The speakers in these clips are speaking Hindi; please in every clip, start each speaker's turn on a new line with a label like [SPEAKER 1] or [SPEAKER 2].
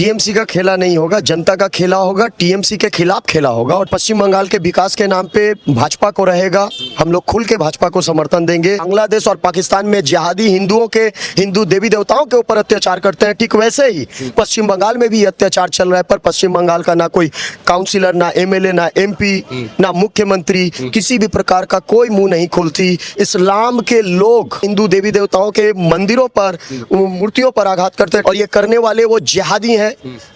[SPEAKER 1] टीएमसी का खेला नहीं होगा, जनता का खेला होगा, टीएमसी के खिलाफ खेला होगा। और पश्चिम बंगाल के विकास के नाम पे भाजपा को रहेगा, हम लोग खुल के भाजपा को समर्थन देंगे। बांग्लादेश और पाकिस्तान में जिहादी हिंदू देवी देवताओं के ऊपर अत्याचार करते हैं, ठीक वैसे ही पश्चिम बंगाल में भी अत्याचार चल रहा है। पर पश्चिम बंगाल का ना कोई काउंसिलर, ना एमएलए, ना एमपी, ना मुख्यमंत्री, किसी भी प्रकार का कोई मुंह नहीं खोलती। इस्लाम के लोग हिंदू देवी देवताओं के मंदिरों पर, मूर्तियों पर आघात करते हैं। और ये करने वाले वो जिहादी हैं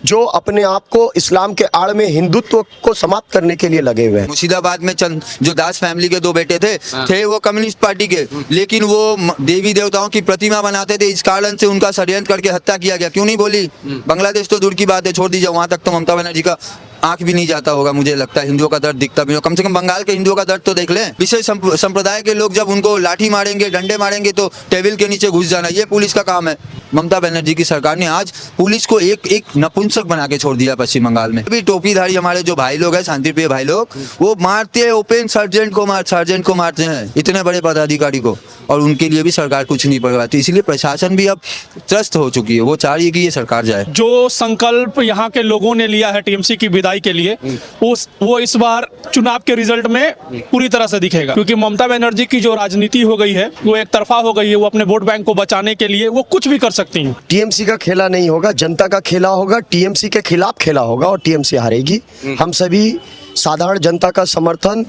[SPEAKER 1] जो अपने आप को इस्लाम के आड़ में हिंदुत्व को समाप्त करने के लिए लगे हुए हैं।
[SPEAKER 2] मुर्शिदाबाद में जो दास फैमिली के दो बेटे थे वो कम्युनिस्ट पार्टी के, लेकिन वो देवी देवताओं की प्रतिमा बनाते थे। इस कारण से उनका षड्यंत्र करके हत्या किया गया। क्यों नहीं बोली? बांग्लादेश तो दूर की बात है, छोड़ दीजिए, वहां तक तो ममता बनर्जी का आंख भी नहीं जाता होगा। मुझे लगता है हिंदुओं का दर्द दिखता भी हो। कम से कम बंगाल के हिंदुओं का दर्द तो देख लें। विशेष संप्रदाय के लोग जब उनको लाठी मारेंगे, डंडे मारेंगे तो टेबल के नीचे घुस जाना, ये पुलिस का काम है। ममता बनर्जी की सरकार ने आज पुलिस को एक नपुंसक बना के छोड़ दिया पश्चिम बंगाल में। अभी टोपीधारी हमारे जो भाई लोग हैं, शांतिप्रिय भाई लोग, वो मारते हैं ओपन सर्जेंट को मारते हैं, इतने बड़े पदाधिकारी को, और उनके लिए भी सरकार कुछ नहीं करवाती। इसलिए प्रशासन भी अब त्रस्त हो चुकी है, वो चाह रही है कि ये सरकार जाए।
[SPEAKER 3] जो संकल्प यहाँ के लोगों ने लिया है टीएमसी की विदाई के लिए, वो इस बार चुनाव के रिजल्ट में पूरी तरह से दिखेगा। क्योंकि ममता बनर्जी की जो राजनीति हो गई है वो एक तरफा हो गई है। वो अपने वोट बैंक को बचाने के लिए वो कुछ भी कर सकती हैं।
[SPEAKER 1] टीएमसी का खेला नहीं होगा, जनता का खेला होगा, टीएमसी के खिलाफ खेला होगा और टीएमसी हारेगी। हम सभी साधारण जनता का समर्थन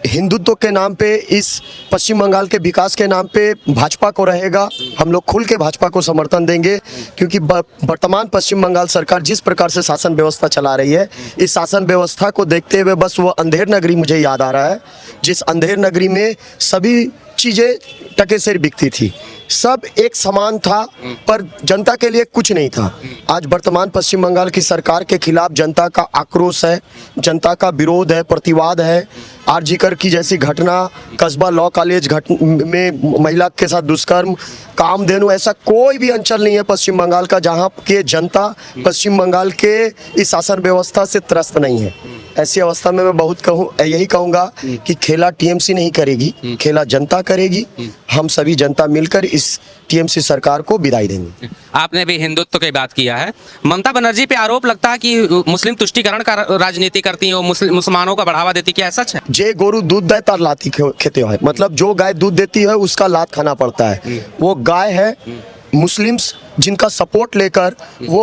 [SPEAKER 1] हिंदुत्व के नाम पे, इस पश्चिम बंगाल के विकास के नाम पे भाजपा को रहेगा। हम लोग खुल के भाजपा को समर्थन देंगे। क्योंकि वर्तमान पश्चिम बंगाल सरकार जिस प्रकार से शासन व्यवस्था चला रही है, इस शासन व्यवस्था को देखते हुए बस वो अंधेर नगरी मुझे याद आ रहा है, जिस अंधेर नगरी में सभी चीजें टके से बिकती थी, सब एक समान था, पर जनता के लिए कुछ नहीं था। आज वर्तमान पश्चिम बंगाल की सरकार के खिलाफ जनता का आक्रोश है, जनता का विरोध है, प्रतिवाद है। आरजीकर की जैसी घटना, कस्बा लॉ कॉलेज में महिला के साथ दुष्कर्म, कामधेनु, ऐसा कोई भी अंचल नहीं है पश्चिम बंगाल का जहां के जनता पश्चिम बंगाल के इस शासन व्यवस्था से त्रस्त नहीं है। ऐसी अवस्था में मैं यही कहूँगा कि खेला टीएमसी नहीं करेगी, खेला जनता करेगी। हम सभी जनता मिलकर इस टीएमसी सरकार को विदाई देंगे।
[SPEAKER 4] आपने भी हिंदुत्व की बात किया है। ममता बनर्जी पे आरोप लगता है कि मुस्लिम तुष्टीकरण का राजनीति करती है, वो मुसलमानों का बढ़ावा देती, क्या सच है?
[SPEAKER 1] जे गोरु दूध दे तार लाती खेते हैं, मतलब जो गाय दूध देती है उसका लात खाना पड़ता है। वो गाय है मुस्लिम्स जिनका सपोर्ट लेकर वो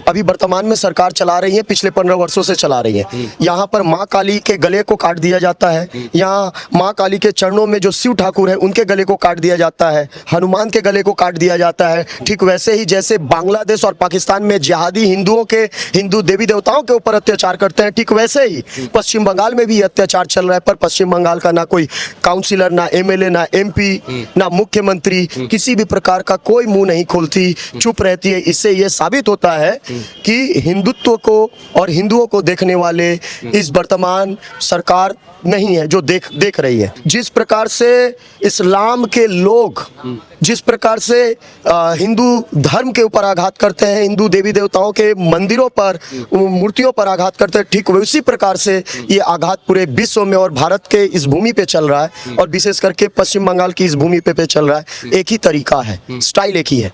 [SPEAKER 1] अभी वर्तमान में सरकार चला रही है, पिछले 15 वर्षों से चला रही है। यहाँ पर माँ काली के गले को काट दिया जाता है, यहाँ माँ काली के चरणों में जो शिव ठाकुर है उनके गले को काट दिया जाता है, हनुमान के गले को काट दिया जाता है। ठीक वैसे ही जैसे बांग्लादेश और पाकिस्तान में जिहादी हिंदू देवी देवताओं के ऊपर अत्याचार करते हैं, ठीक वैसे ही पश्चिम बंगाल में भी अत्याचार चल रहा है। पर पश्चिम बंगाल का ना कोई काउंसिलर, ना एमएलए, ना एमपी, ना मुख्यमंत्री, किसी भी प्रकार का कोई मुंह नहीं खोलती, चुप रहती है। इससे ये साबित होता है कि हिंदुत्व को और हिंदुओं को देखने वाले इस वर्तमान सरकार नहीं है जो देख रही है। जिस प्रकार से इस्लाम के लोग जिस प्रकार से हिंदू धर्म के ऊपर आघात करते हैं, हिंदू देवी देवताओं के मंदिरों पर, मूर्तियों पर आघात करते हैं, ठीक उसी प्रकार से ये आघात पूरे विश्व में और भारत के इस भूमि पे चल रहा है। और विशेष करके पश्चिम बंगाल की इस भूमि पे चल रहा है। एक ही तरीका है, स्टाइल एक ही है,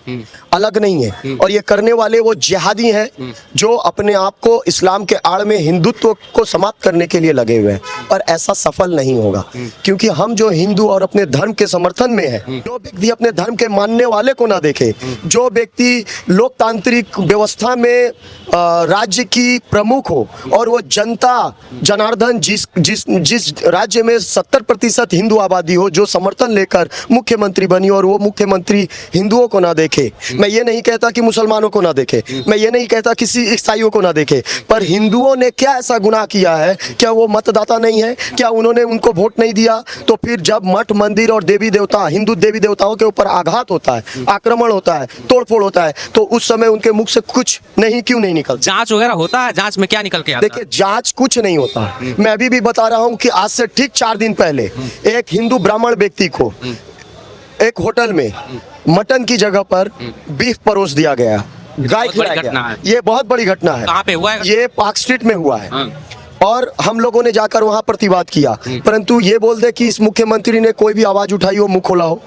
[SPEAKER 1] अलग नहीं है। और ये करने वाले वो जिहादी हैं जो अपने आप को इस्लाम के आड़ में हिंदुत्व को समाप्त करने के लिए लगे हुए हैं। पर ऐसा सफल नहीं होगा, क्योंकि हम जो हिंदू और अपने धर्म के समर्थन में है, जो व्यक्ति अपने धर्म के मानने वाले को ना देखे, जो व्यक्ति लोकतांत्रिक व्यवस्था में राज्य की प्रमुख हो और वो जनता जनार्दन जिस राज्य में 70% हिंदू आबादी हो, जो समर्थन लेकर मुख्यमंत्री बनी और वो मुख्यमंत्री हिंदुओं को ना देखे। मैं ये नहीं कहता कि मुसलमानों को ना देखे, मैं ये नहीं कहता किसी ईसाइयों को ना देखे, पर हिंदुओं ने क्या ऐसा गुनाह किया है? क्या वो मतदाता नहीं है? क्या उन्होंने उनको वोट नहीं दिया? तो फिर जब मठ मंदिर और देवी देवता, हिंदू देवी देवताओं के ऊपर आघात होता है, आक्रमण होता है, तोड़फोड़ होता है, तो उस समय उनके मुख से कुछ नहीं क्यों नहीं निकलता?
[SPEAKER 4] जांच वगैरह होता है? जांच में क्या निकल के आता है?
[SPEAKER 1] देखिए, जांच कुछ नहीं होता। मैं अभी भी बता रहा हूं कि आज से ठीक 4 दिन पहले एक हिंदू ब्राह्मण व्यक्ति को एक होटल में मटन की जगह पर बीफ परोस दिया गया, गाय खिलाया गया। ये बहुत बड़ी घटना है।
[SPEAKER 4] कहाँ पे हुआ है?
[SPEAKER 1] ये पार्क स्ट्रीट में हुआ है। और हम लोगों ने जाकर वहां प्रतिवाद किया, परंतु ये बोल दे कि इस मुख्यमंत्री ने कोई भी आवाज उठाई हो, मुंह खोला हो।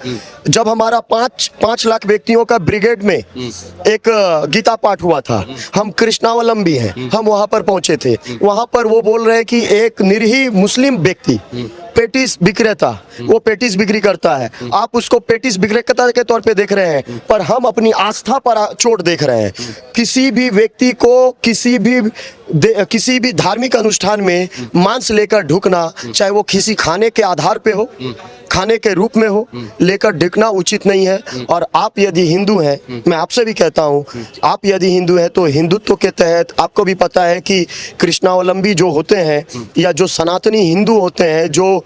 [SPEAKER 1] जब हमारा 5 लाख व्यक्तियों का ब्रिगेड में एक गीता पाठ हुआ था, हम कृष्णावलंबी हैं, हम वहां पर पहुंचे थे। वहां पर वो बोल रहे हैं कि एक निरीह मुस्लिम व्यक्ति पेटिस विक्रेता, वो पेटिस बिक्री करता है, आप उसको पेटिस विक्रेता के तौर पे देख रहे हैं, पर हम अपनी आस्था पर चोट देख रहे हैं। किसी भी व्यक्ति को किसी भी धार्मिक अनुष्ठान में मांस लेकर ढुकना, चाहे वो किसी खाने के आधार पे हो, खाने के रूप में हो, लेकर ढुकना उचित नहीं है। और आप यदि हिंदू हैं, मैं आपसे भी कहता हूं, आप यदि हिंदू हैं तो हिंदुत्व के तहत आपको भी पता है कि कृष्णावलंबी जो होते हैं या जो सनातनी हिंदू होते हैं, जो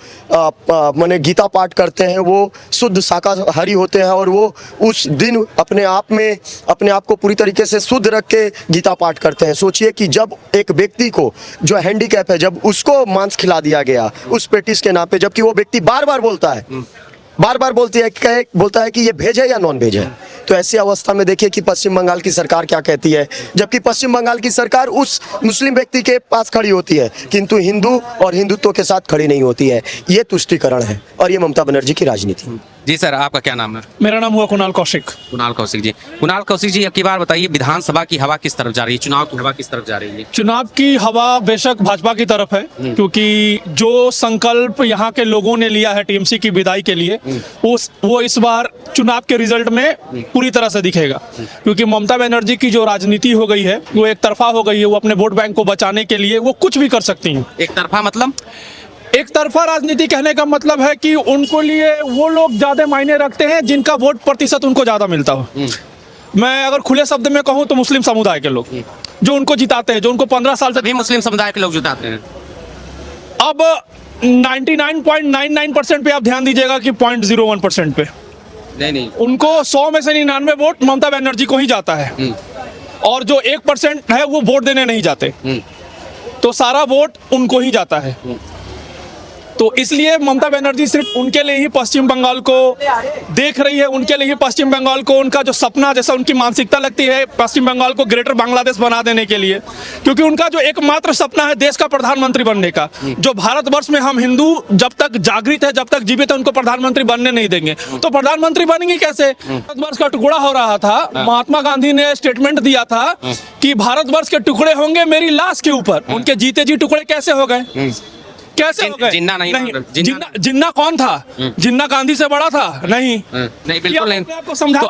[SPEAKER 1] माने गीता पाठ करते हैं, वो शुद्ध शाकाहारी होते हैं और वो उस दिन अपने आप को पूरी तरीके से शुद्ध रख के गीता पाठ करते हैं। सोचिए कि जब एक व्यक्ति को जो हैंडीकैप है, जब उसको मांस खिला दिया गया उस पेटिस के नाम पे, जबकि वो व्यक्ति बार बार बोलता है कि ये वेज है या नॉन वेज है। तो ऐसी अवस्था में देखिए कि पश्चिम बंगाल की सरकार क्या कहती है, जबकि पश्चिम बंगाल की सरकार उस मुस्लिम व्यक्ति के पास खड़ी होती है, किंतु हिंदू और हिंदुत्व के साथ खड़ी नहीं होती है। ये तुष्टीकरण है और ये ममता बनर्जी की राजनीति।
[SPEAKER 4] जी सर, आपका क्या नाम है?
[SPEAKER 3] मेरा नाम हुआ कुणाल कौशिक।
[SPEAKER 4] कुणाल कौशिक जी, कुणाल कौशिक जी, अब की बार बताइए, विधानसभा की हवा किस तरफ जा रही है, चुनाव की हवा किस तरफ जा रही है?
[SPEAKER 3] चुनाव की हवा बेशक भाजपा की तरफ है, क्योंकि जो संकल्प यहाँ के लोगों ने लिया है टीएमसी की विदाई के लिए, वो इस बार चुनाव के रिजल्ट में पूरी तरह से दिखेगा। क्योंकि ममता बनर्जी की जो राजनीति हो गई है वो एक तरफा हो गई है। वो अपने वोट बैंक को बचाने के लिए वो कुछ भी कर सकती हैं।
[SPEAKER 4] एक तरफा मतलब?
[SPEAKER 3] एक तरफा राजनीति कहने का मतलब है कि उनको लिए वो लोग ज्यादा मायने रखते हैं जिनका वोट प्रतिशत उनको ज्यादा मिलता हो। मैं अगर खुले शब्द में कहूं तो मुस्लिम समुदाय के लोग जो उनको जिताते हैं, जो उनको 15 साल से
[SPEAKER 4] भी मुस्लिम समुदाय के लोग जिताते हैं।
[SPEAKER 3] अब 99.99% पे आप ध्यान दीजिएगा कि 0.01% पे
[SPEAKER 4] नहीं,
[SPEAKER 3] उनको 100 में से 99 वोट ममता बनर्जी को ही जाता है, और जो 1% है वो वोट देने नहीं जाते, तो सारा वोट उनको ही जाता है। तो इसलिए ममता बनर्जी सिर्फ उनके लिए ही पश्चिम बंगाल को देख रही है, उनके लिए ही पश्चिम बंगाल को, उनका जो सपना, जैसा उनकी मानसिकता लगती है पश्चिम बंगाल को ग्रेटर बांग्लादेश बना देने के लिए, क्योंकि उनका जो एकमात्र सपना है देश का प्रधानमंत्री बनने का, जो भारतवर्ष में हम हिंदू जब तक जागृत है, जब तक जीवित है, उनको प्रधानमंत्री बनने नहीं देंगे। तो प्रधानमंत्री बनेंगे कैसे? भारतवर्ष का टुकड़ा हो रहा था, महात्मा गांधी ने स्टेटमेंट दिया था कि भारतवर्ष के टुकड़े होंगे मेरी लाश के ऊपर। उनके जीते जी टुकड़े कैसे हो गए? कैसे हो गए?
[SPEAKER 4] जिन्ना नहीं,
[SPEAKER 3] जिन्ना कौन था? जिन्ना गांधी से बड़ा था? नहीं,
[SPEAKER 4] बिल्कुल नहीं। तो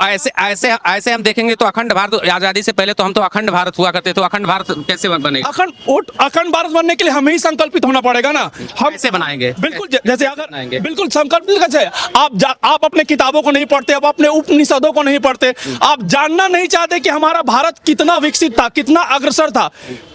[SPEAKER 4] ऐसे हम देखेंगे तो अखंड भारत, आजादी से पहले तो हम तो अखंड भारत हुआ करते, तो अखंड भारत कैसे बनेगा?
[SPEAKER 3] अखंड भारत बनने के लिए हमें ही संकल्पित होना पड़ेगा ना। हम
[SPEAKER 4] कैसे बनाएंगे?
[SPEAKER 3] बिल्कुल, जैसे अगर बिल्कुल संकल्पित कैसे, आप अपने किताबों को नहीं पढ़ते, आप अपने उपनिषदों को नहीं पढ़ते, आप जानना नहीं चाहते कि हमारा भारत कितना विकसित था, कितना अग्रसर था।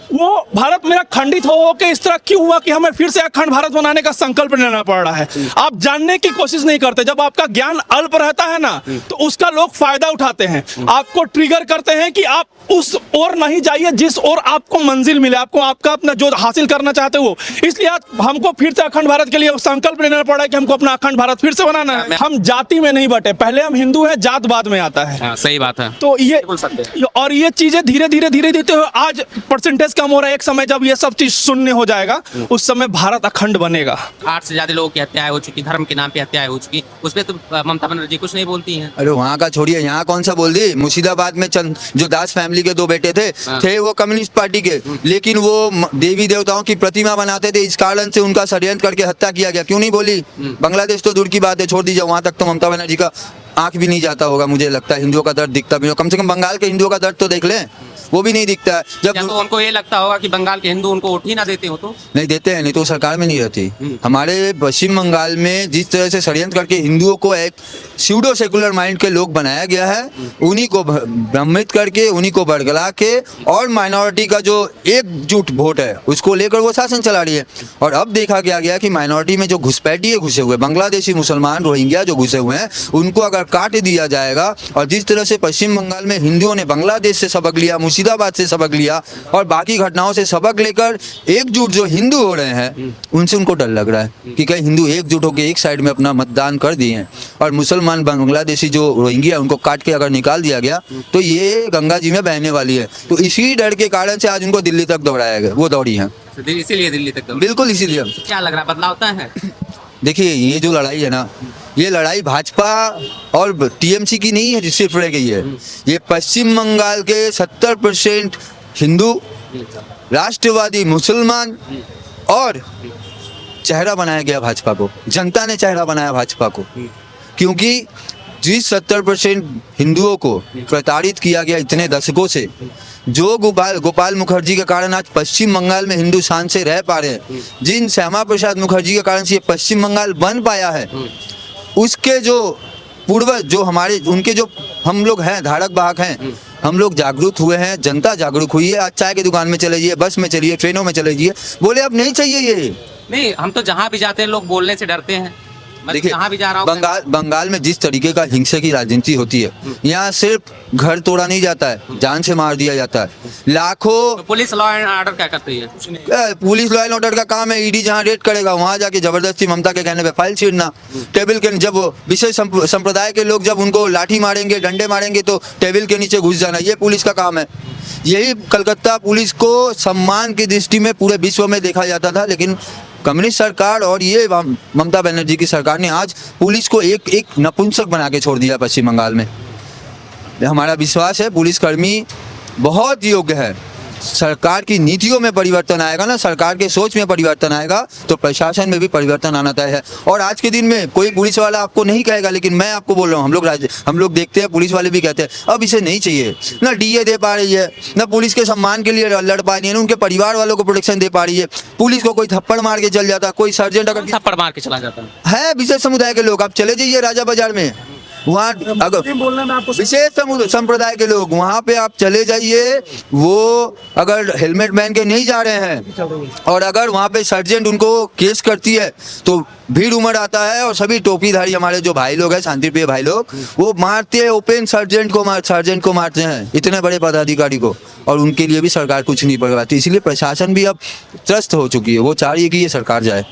[SPEAKER 3] वो भारत मेरा खंडित हो के इस तरह क्यों हुआ कि हमें फिर से अखंड भारत बनाने का संकल्प लेना पड़ रहा है? आप जानने की कोशिश नहीं करते। जब आपका ज्ञान अल्प रहता है ना, तो उसका लोग फायदा उठाते हैं, आपको ट्रिगर करते हैं कि आप उस ओर नहीं जाइए जिस ओर आपको मंजिल मिले, आपको आपका अपना जो हासिल करना चाहते हो। इसलिए हमको फिर से अखंड भारत के लिए संकल्प लेना पड़ा है कि हमको अपना अखंड भारत फिर से बनाना है। हम जाति में नहीं बटे, पहले हम हिंदू हैं, जात बाद में आता है।
[SPEAKER 4] सही बात है।
[SPEAKER 3] तो ये चीजें धीरे धीरे आज परसेंटेज कम हो रहा है। एक समय जब ये सब चीज शून्य हो जाएगा, उस समय भारत अखंड बनेगा।
[SPEAKER 4] 8 से ज्यादा लोगों की हत्याएं हो चुकी, धर्म के नाम पे हत्याएं हो चुकी, उस पर तो ममता बनर्जी कुछ नहीं बोलती हैं।
[SPEAKER 2] अरे वहाँ का छोड़िए, यहाँ कौन सा बोल दी? मुर्शिदाबाद में जो दास फैमिली के 2 बेटे थे वो कम्युनिस्ट पार्टी के, लेकिन वो देवी देवताओं की प्रतिमा बनाते थे, इस कारण से उनका षड्यंत्र करके हत्या किया गया। क्यों नहीं बोली? बांग्लादेश तो दूर की बात है, छोड़ दीजिए, वहां तक तो ममता बनर्जी का आंख भी नहीं जाता होगा, मुझे लगता है। हिंदुओं का दर्द दिखता भी, कम से कम बंगाल के हिंदुओं का दर्द तो देख लें, वो भी नहीं दिखता है। जब
[SPEAKER 4] तो उनको ये लगता होगा कि बंगाल के हिंदू उनको वोट ही ना देते हो, तो
[SPEAKER 2] नहीं देते हैं, नहीं तो सरकार में नहीं रहती। हमारे पश्चिम बंगाल में जिस तरह से षड्यंत्र करके हिंदुओं को एक स्यूडो सेकुलर माइंड के लोग बनाया गया है, उन्हीं को भ्रमित करके, उन्हीं को बरगला के, और माइनॉरिटी का जो एकजुट वोट है उसको लेकर वो शासन चला रही है। और अब देखा गया कि माइनॉरिटी में जो घुसपैठिए घुसे हुए बांग्लादेशी मुसलमान रोहिंग्या जो घुसे हुए हैं, उनको अगर काट दिया जाएगा, और जिस तरह से पश्चिम बंगाल में हिंदुओं ने बांग्लादेश से सबक लिया, मुर्शिदाबाद से सबक लिया और बाकी घटनाओं से सबक लेकर एकजुट जो हिंदू हो रहे हैं, उनसे उनको डर लग रहा है कि कहीं हिंदू एकजुट होकर एक साइड में अपना मतदान कर दिए हैं, और मुसलमान बांग्लादेशी जो रोहिंग्या उनको काट के अगर निकाल दिया गया तो ये गंगा जी में बहने वाली है। तो इसी डर के कारण से आज उनको दिल्ली तक दौड़ाया गया, वो दौड़ी है,
[SPEAKER 4] इसीलिए दिल्ली तक।
[SPEAKER 2] बिल्कुल इसीलिए।
[SPEAKER 4] क्या लग रहा है, बदलाव होता है?
[SPEAKER 2] देखिए ये जो लड़ाई है ना, ये लड़ाई भाजपा और टीएमसी की नहीं है जो सिर्फ रह गई है, ये पश्चिम बंगाल के 70% हिंदू, राष्ट्रवादी मुसलमान और चेहरा बनाया गया भाजपा को, जनता ने चेहरा बनाया भाजपा को, क्योंकि जिस 70% हिंदुओं को प्रताड़ित किया गया इतने दशकों से, जो गोपाल मुखर्जी के कारण आज पश्चिम बंगाल में हिंदू शान से रह पा रहे हैं, जिन श्यामा प्रसाद मुखर्जी के कारण से ये पश्चिम बंगाल बन पाया है, उसके जो पूर्वज जो हमारे उनके जो हम लोग हैं धारक बाहक हैं, हम लोग जागरूक हुए हैं, जनता जागरूक हुई है। आज चाय की दुकान में चले जाइए, बस में चलिए, ट्रेनों में चले जाइए, बोले अब नहीं चाहिए ये।
[SPEAKER 4] नहीं, हम तो जहाँ भी जाते हैं लोग बोलने से डरते हैं। मैं
[SPEAKER 2] देखिए
[SPEAKER 4] जहाँ भी जा रहा हूँ
[SPEAKER 2] बंगाल में जिस तरीके का हिंसा की राजनीति होती है, यहाँ सिर्फ घर तोड़ा नहीं जाता है, जान से मार दिया जाता है। लाखों
[SPEAKER 4] तो पुलिस लॉ एंड ऑर्डर क्या करती है?
[SPEAKER 2] पुलिस लॉ एंड ऑर्डर का काम है, ईडी जहाँ रेड करेगा वहां जाके जबरदस्ती ममता के कहने पे फाइल छीनना, टेबल के जब विशेष संप्रदाय के लोग जब उनको लाठी मारेंगे, डंडे मारेंगे तो टेबल के नीचे घुस जाना, ये पुलिस का काम है। यही कलकत्ता पुलिस को सम्मान की दृष्टि में पूरे विश्व में देखा जाता था, लेकिन कम्युनिस्ट सरकार और ये ममता बनर्जी की सरकार ने आज पुलिस को एक नपुंसक बना के छोड़ दिया पश्चिम बंगाल में। हमारा विश्वास है पुलिसकर्मी बहुत योग्य है। सरकार की नीतियों में परिवर्तन आएगा ना, सरकार के सोच में परिवर्तन आएगा तो प्रशासन में भी परिवर्तन आना तय है। और आज के दिन में कोई पुलिस वाला आपको नहीं कहेगा, लेकिन मैं आपको बोल रहा हूँ, हम लोग देखते हैं, पुलिस वाले भी कहते हैं अब इसे नहीं चाहिए, ना डीए दे पा रही है, ना पुलिस के सम्मान के लिए लड़ पा रही है, ना उनके परिवार वालों को प्रोटेक्शन दे पा रही है। पुलिस को कोई थप्पड़ मार के चल जाता, कोई सर्जेंट अगर
[SPEAKER 4] थप्पड़ मार के चला जाता
[SPEAKER 2] है विशेष समुदाय के लोग, आप चले जाइए राजा बाजार में, वहाँ अगर विशेष संप्रदाय के लोग वहाँ पे आप चले जाइए, वो अगर हेलमेट पहन के नहीं जा रहे हैं और अगर वहाँ पे सर्जेंट उनको केस करती है तो भीड़ उमड़ आता है और सभी टोपीधारी हमारे जो भाई लोग हैं, शांतिप्रिय भाई लोग, वो मारते हैं ओपन सर्जेंट को मारते हैं, इतने बड़े पदाधिकारी को, और उनके लिए भी सरकार कुछ नहीं करवाती। इसलिए प्रशासन भी अब त्रस्त हो चुकी है, वो चाह रही है कि ये सरकार जाए।